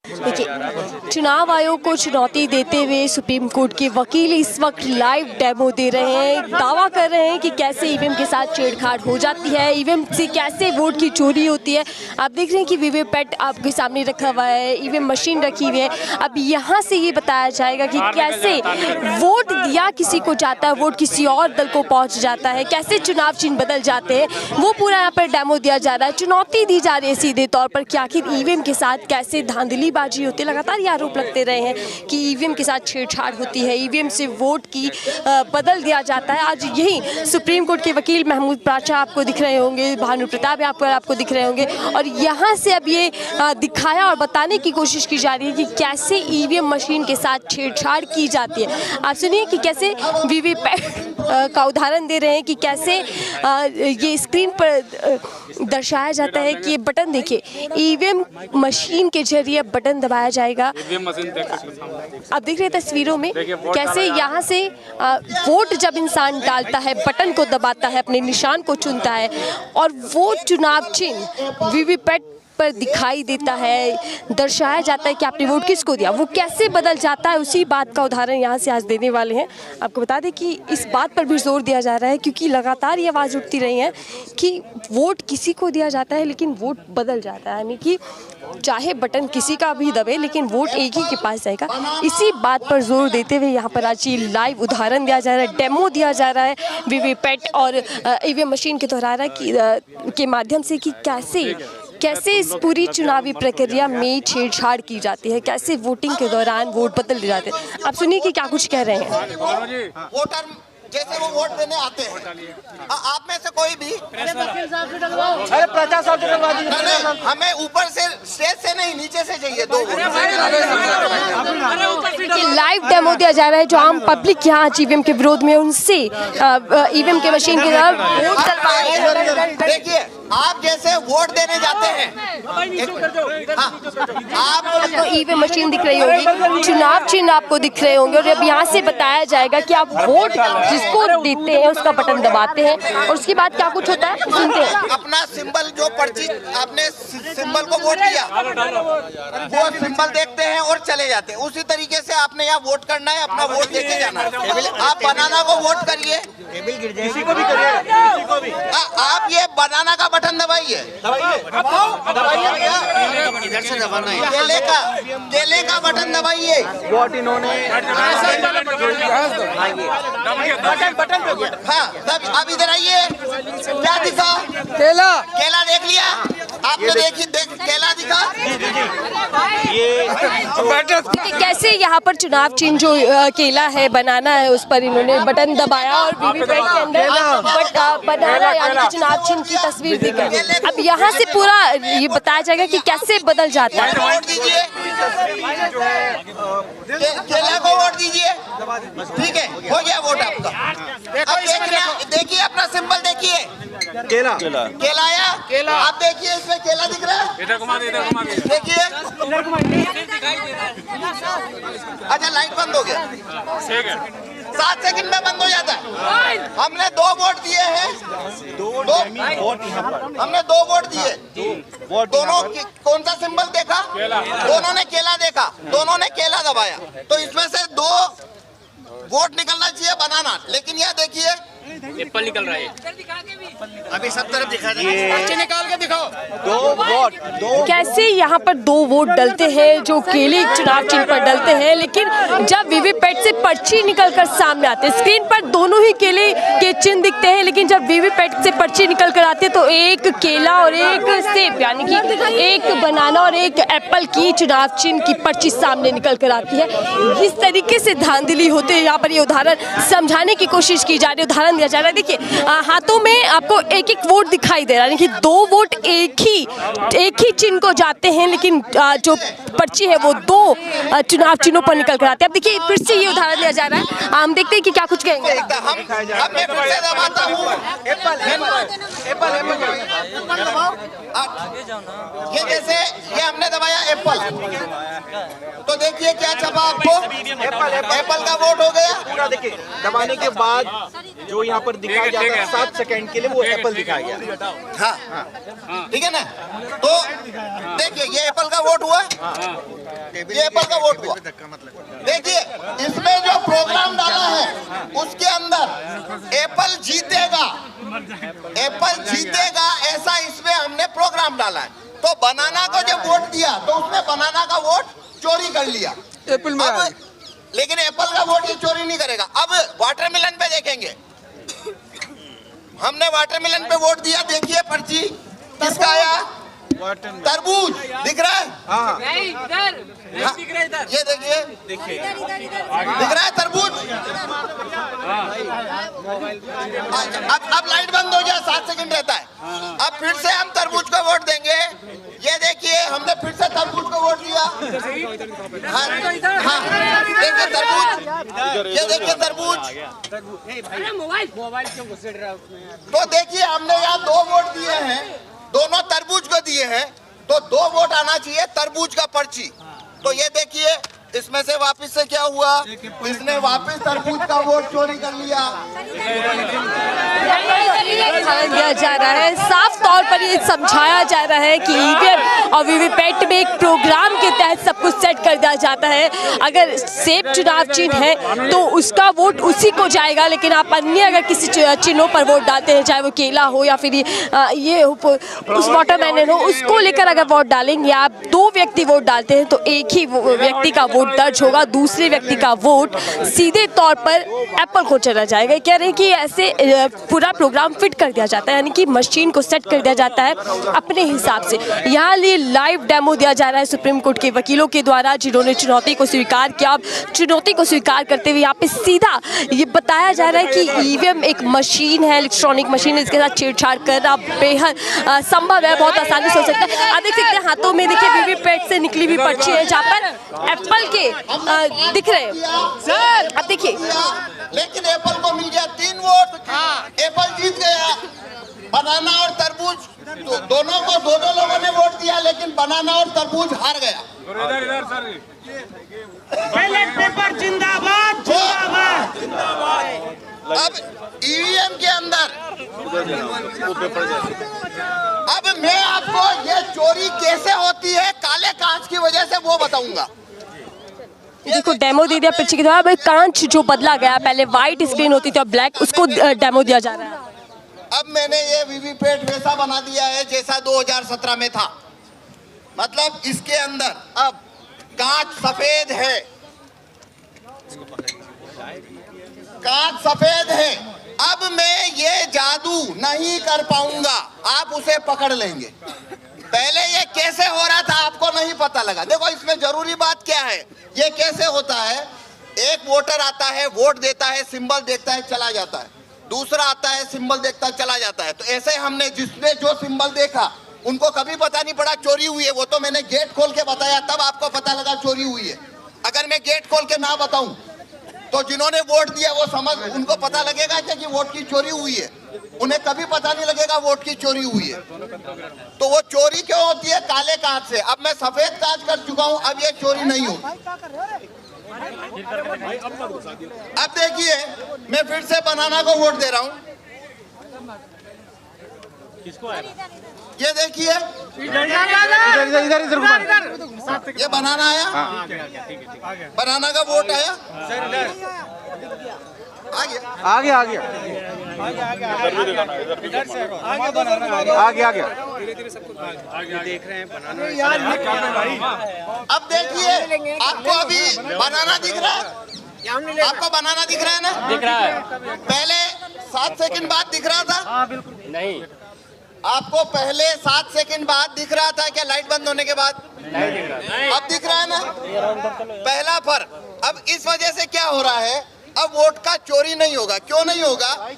देखिए, चुनाव आयोग को चुनौती देते हुए सुप्रीम कोर्ट के वकील इस वक्त लाइव डेमो दे रहे हैं, दावा कर रहे हैं कि कैसे ईवीएम के साथ छेड़छाड़ हो जाती है, ईवीएम से कैसे वोट की चोरी होती है। आप देख रहे हैं कि वीवीपैट आपके सामने रखा हुआ है, ईवीएम मशीन रखी हुई है। अब यहाँ से ये बताया जाएगा कि कैसे वोट दिया किसी को जाता है, वोट किसी और दल को पहुँच जाता है, कैसे चुनाव चिन्ह बदल जाते हैं, वो पूरा यहाँ पर डेमो दिया जा रहा है। चुनौती दी जा रही है सीधे तौर पर कि आखिर ईवीएम के साथ कैसे धांधलीबाजी होती है। लगातार ये आरोप लगते रहे हैं कि ईवीएम के साथ छेड़छाड़ होती है, ईवीएम से वोट की बदल दिया जाता है। आज यही सुप्रीम कोर्ट के वकील महमूद पाशा आपको दिख रहे होंगे, भानु प्रताप आपको दिख रहे होंगे, और यहाँ से अब ये दिखाया और बताने की कोशिश की जा रही है कि कैसे ईवीएम मशीन के साथ छेड़छाड़ की जाती है। आप सुनिए कि कैसे वीवीपैट का उदाहरण दे रहे हैं कि कैसे ये स्क्रीन पर दर्शाया जाता है कि ये बटन देखिए, ईवीएम मशीन के जरिए बटन दबाया जाएगा। आप देख रहे हैं तस्वीरों में कैसे यहाँ से वोट जब इंसान डालता है, बटन को दबाता है, अपने निशान को चुनता है और वो चुनाव चिन्ह वीवीपैट पर दिखाई देता है, दर्शाया जाता है कि आपने वोट किसको दिया, वो कैसे बदल जाता है, उसी बात का उदाहरण यहाँ से आज देने वाले हैं। आपको बता दें कि इस बात पर भी जोर दिया जा रहा है क्योंकि लगातार ये आवाज़ उठती रही है कि वोट किसी को दिया जाता है लेकिन वोट बदल जाता है, यानी कि चाहे बटन किसी का भी दबे लेकिन वोट एक ही के पास जाएगा। इसी बात पर जोर देते हुए यहाँ पर आज ये लाइव उदाहरण दिया जा रहा है, डेमो दिया जा रहा है वीवीपैट और ईवीएम मशीन के द्वारा के माध्यम से कि कैसे इस पूरी चुनावी प्रक्रिया में छेड़छाड़ की जाती है, कैसे वोटिंग के दौरान वोट बदल जाते हैं। आप सुनिए कि क्या कुछ कह रहे हैं। वोटर जैसे वो वोट देने आते हैं, आप में से कोई भी अरे प्रजा साहब हमें ऊपर से स्टेज से नहीं नीचे से चाहिए दो लाइव डेमो दिया जा रहा है जो आम पब्लिक यहाँ ईवीएम के विरोध में उनसे ईवीएम के मशीन के द्वारा। देखिए, आप जैसे वोट देने जाते हैं, आपको ईवीएम मशीन दिख रही होगी, चुनाव चिन्ह आपको दिख रहे होंगे और अब यहाँ से बताया जाएगा कि आप वोट जिसको देते हैं उसका बटन दबाते हैं और उसके बाद क्या कुछ होता है सुनते हैं। अपना सिंबल जो पर्ची आपने सिंबल को वोट दिया, वो सिंबल देखते हैं और चले जाते हैं। उसी तरीके से आपने यहाँ वोट करना है, अपना वोट देके जाना है। आप बनाना को वोट करिए, किसी को भी करिए, आप ये बनाना का बटन दबाइए, केले का बटन दबाइए। वोट इन्होंने हाँ, अब इधर आइए, क्या दिखा? केला देख लिया आपने? केला दिखा? कैसे यहाँ पर चुनाव चिन्ह जो केला है, बनाना है, उस पर इन्होंने बटन दबाया और वीवीपैट के अंदर बनाना यानी कि चुनाव चिन्ह की तस्वीर दिखाई। अब यहाँ से पूरा ये बताया जाएगा कि कैसे बदल जाता है। वोट दीजिए, केला को वोट दीजिए, ठीक है, हो गया वोट आपका। अब देखिए अपना सिंबल देखिए, केला आया, आप देखिए इसमें केला दिख रहा है, देखिए। अच्छा, लाइट बंद हो गया, 7 सेकंड में बंद हो जाता है। हमने 2 वोट दिए हैं, हमने 2 वोट दिए, दोनों कौन सा सिंबल देखा? दोनों ने केला देखा, दोनों ने केला दबाया, तो इसमें से 2 वोट निकलना चाहिए बनाना, लेकिन यह देखिए एप्पल निकल रहा है। अभी सब तरफ दिखा दे, निकाल के दिखाओ। 2 वोट कैसे यहाँ पर 2 वोट डलते हैं जो केले चुनाव चिन्ह पर डलते हैं, लेकिन जब वीवीपैट से पर्ची निकलकर सामने आते हैं, स्क्रीन पर दोनों ही केले के चिन्ह दिखते हैं, लेकिन जब वीवीपैट से पर्ची निकल कर आती है तो एक केला और एक सेब यानी कि एक बनाना और एक एप्पल की चुनाव चिन्ह की पर्ची सामने निकल कर आती है। इस तरीके से धांधली होते हैं, यहाँ पर ये उदाहरण समझाने की कोशिश की जा रही है, उदाहरण दिया जा रहा है। देखिए, हाथों में आपको एक एक वोट दिखाई दे रहा है, यानी कि 2 वोट एक ही चिन्ह को जाते हैं, लेकिन जो पर्ची है वो 2 चुनाव चिन्हों पर निकल कर आते हैं। अब देखिए फिर से ये उदाहरण दिया जा रहा है, हम देखते हैं कि क्या कुछ कहेंगे। मैं फिर से दबाता हूँ, ये जैसे ये हमने दबाया एप्पल, तो देखिए क्या छपा आपको? एप्पल का वोट हो गया। देखिए, दबाने के बाद जो यहाँ पर दिखाया जाता है 7 सेकंड के लिए वो एप्पल दिखाया गया। हाँ, ठीक है ना? तो देखिए ये एप्पल का वोट हुआ, ये एप्पल का वोट हुआ। देखिए इसमें जो प्रोग्राम डाला है उसके अंदर एप्पल जीतेगा, एप्पल जीतेगा ऐसा इसमें हमने प्रोग्राम डाला है। तो बनाना को जब वोट दिया तो उसने बनाना का वोट चोरी कर लिया एप्पल में। लेकिन एप्पल का वोट ये चोरी नहीं करेगा। अब वाटरमेलन पे देखेंगे, हमने वाटरमेलन पे वोट दिया। देखिए पर्ची किसका आया? तरबूज दिख रहा है? नहीं इधर नहीं दिख रहा, इधर ये देखिए दिख रहा है तरबूज। अब लाइट बंद हो गया, 7 सेकंड रहता है। अब फिर से हम तरबूज को वोट देंगे। ये देखिए हमने फिर से तरबूज को वोट दिया। हाँ देखिए तरबूज, ये देखिए तरबूज। मोबाइल क्यों घुसेड़ रहा है उसमें? तो देखिए हमने यहाँ 2 वोट दिए हैं, दोनों तरबूज को दिए हैं, तो 2 वोट आना चाहिए तरबूज का पर्ची। तो ये देखिए इसमें से वापस से क्या हुआ, इसने वापस तरबूज का वोट चोरी कर लिया। दिया जा रहा है, साफ तौर पर ये समझाया जा रहा है कि ईवीएम और वीवीपैट में एक प्रोग्राम के तहत सब कुछ सेट कर दिया जाता है। अगर सेब चुनाव चिन्ह है तो उसका वोट उसी को जाएगा, लेकिन आप अन्य अगर किसी चिन्हों पर वोट डालते हैं, चाहे वो केला हो या फिर ये उस वाटरमेलन हो, उसको लेकर अगर वोट डालेंगे आप, 2 व्यक्ति वोट डालते हैं तो एक ही व्यक्ति का वोट दर्ज होगा, दूसरे व्यक्ति का वोट सीधे तौर पर एप्पल को चला जाएगा। कह रहे हैं कि ऐसे पूरा प्रोग्राम फिट कर दिया जाता है, यानी कि मशीन को सेट कर दिया जाता है अपने हिसाब से। यहाँ लिए लाइव डेमो दिया जा रहा है सुप्रीम कोर्ट के वकीलों के द्वारा, जिन्होंने चुनौती को स्वीकार किया। चुनौती को स्वीकार करते हुए यहाँ पे सीधा ये बताया जा रहा है कि ईवीएम एक मशीन है, इलेक्ट्रॉनिक मशीन है, इसके साथ छेड़छाड़ करना बेहद संभव है, बहुत आसानी से हो सकता है। आप देख सकते हैं हाथों में देखिए वीवीपैट से निकली हुई पर्ची है, जहाँ पर एप्पल के दिख रहे हैं सर। अब देखिए लेकिन एप्पल को मिल गया 3 वोट, एप्पल जीत गया। बनाना और तरबूज दोनों को 2 लोगों ने वोट दिया, लेकिन बनाना और तरबूज हार गया। इधर सर बैलेट पेपर जिंदाबाद जिंदाबाद। अब ईवीएम के अंदर अब मैं आपको ये चोरी कैसे होती है काले कांच की वजह से वो बताऊंगा। देखो डेमो दे दिया पर्ची के द्वारा, कांच जो बदला गया, पहले व्हाइट स्क्रीन होती थी और ब्लैक, उसको डेमो दिया जा रहा है। अब मैंने ये वीवीपैट वैसा बना दिया है जैसा 2017 में था। मतलब इसके अंदर अब कांच सफेद है, कांच सफेद है। अब मैं ये जादू नहीं कर पाऊंगा, आप उसे पकड़ लेंगे। पहले ये कैसे हो रहा था आपको नहीं पता लगा। देखो इसमें जरूरी बात क्या है, ये कैसे होता है, एक वोटर आता है, वोट देता है, सिंबल देखता है, चला जाता है। दूसरा आता है, सिंबल देखता है, चला जाता है। तो ऐसे हमने जिसने जो सिंबल देखा उनको कभी पता नहीं पड़ा चोरी हुई है। वो तो मैंने गेट खोल के बताया, तब आपको पता लगा चोरी हुई है। अगर मैं गेट खोल के ना बताऊं तो जिन्होंने वोट दिया वो समझ, उनको पता लगेगा क्या कि वोट की चोरी हुई है? उन्हें कभी पता नहीं लगेगा वोट की चोरी हुई है। तो वो चोरी क्यों होती है? काले कांच से। अब मैं सफेद कांच कर चुका हूं, अब ये चोरी नहीं होगी। अब देखिए मैं फिर से बनाना को वोट दे रहा हूं। ये देखिए इधर ये बनाना आया, बनाना का वोट आया, आ गया आ गया देख रहे हैं बनाना। अब देखिए आपको अभी बनाना दिख रहा है, आपको बनाना दिख रहा है ना? दिख रहा है। पहले 7 सेकंड बाद दिख रहा था? नहीं आपको पहले 7 सेकंड बाद दिख रहा था क्या? लाइट बंद होने के बाद नहीं दिख रहा। अब दिख रहा है ना? पहला फर्क। अब इस वजह से क्या हो रहा है, अब वोट का चोरी नहीं होगा। क्यों नहीं होगा?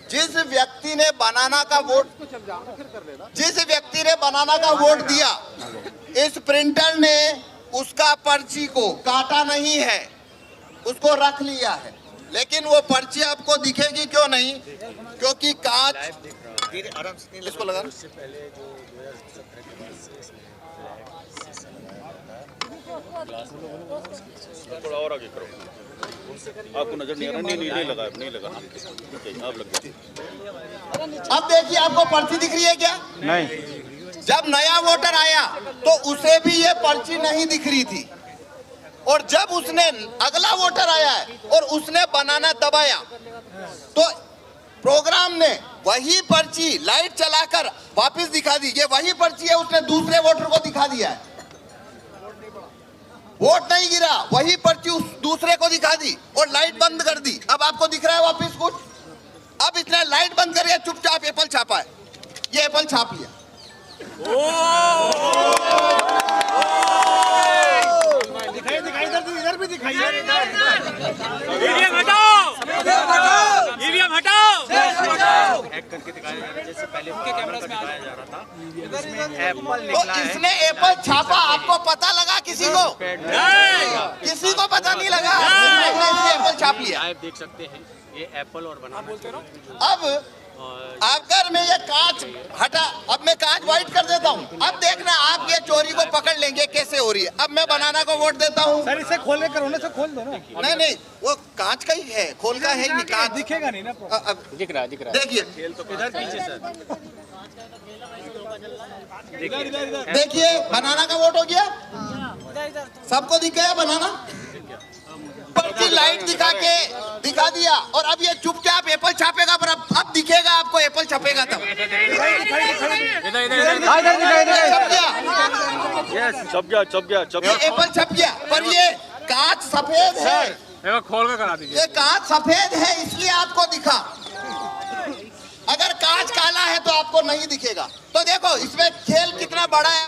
जिस व्यक्ति ने बनाना का वोट दिया, इस प्रिंटर ने उसका पर्ची को काटा नहीं है, उसको रख लिया है। लेकिन वो पर्ची आपको दिखेगी क्यों नहीं? क्योंकि कांच इसको लगा थोड़ा और आगे करो, आपको नजर नहीं आ रहा? नहीं लगा, नहीं लगा। आप लग गया। अब देखिए आपको पर्ची दिख रही है क्या? नहीं। जब नया वोटर आया तो उसे भी ये पर्ची नहीं दिख रही थी, और जब उसने अगला वोटर आया है और उसने बनाना दबाया तो प्रोग्राम ने वही पर्ची लाइट चलाकर वापस दिखा दी। ये वही पर्ची है, उसने दूसरे वोटर को दिखा दिया है। वोट नहीं गिरा, वही पर्ची उस दूसरे को दिखा दी और लाइट बंद कर दी। अब आपको दिख रहा है वापस कुछ? अब इसने लाइट बंद करी, चुपचाप एप्पल छापा है। ये एप्पल छाप लिया। इधर भी दिखाई। ईवीएम हटाओ, ईवीएम हटाओ। हैक करके दिखाया जा रहा है, जैसे पहले उनके कैमरा में दिखाया जा रहा था। इसमें एप्पल तो निकला है। इसने एप्पल छापा, आपको पता लगा? किसी को किसी को पता नहीं लगा। इसने एप्पल छाप लिया। आप देख सकते हैं ये एप्पल और बनाना। अब अगर मैं ये कांच हटा, अब मैं कांच व्हाइट कर देता हूँ। अब देखना आप ये चोरी को पकड़ लेंगे कैसे हो रही है। अब मैं बनाना को वोट देता हूँ। सर इसे खोलने कर होने से खोल दो ना। नहीं नहीं, वो कांच का ही है, खोल का है नहीं, कांच दिखेगा नहीं ना। अब दिख रहा है। देखिए इधर पीछे सर देखिए, बनाना का वोट हो गया। सबको दिख गया बनाना। पर्ची लाइट दिखा दिया और अब ये चुपचाप एप्पल छापेगा। पर अब दिखेगा आपको, एप्पल छपेगा तब। छप गया। एप्पल छप गया, पर ये कांच सफेद है। खोल कर करा दीजिए। ये कांच सफेद है इसलिए आपको दिखा। अगर कांच काला है तो आपको नहीं दिखेगा। तो देखो इसमें खेल कितना बड़ा है।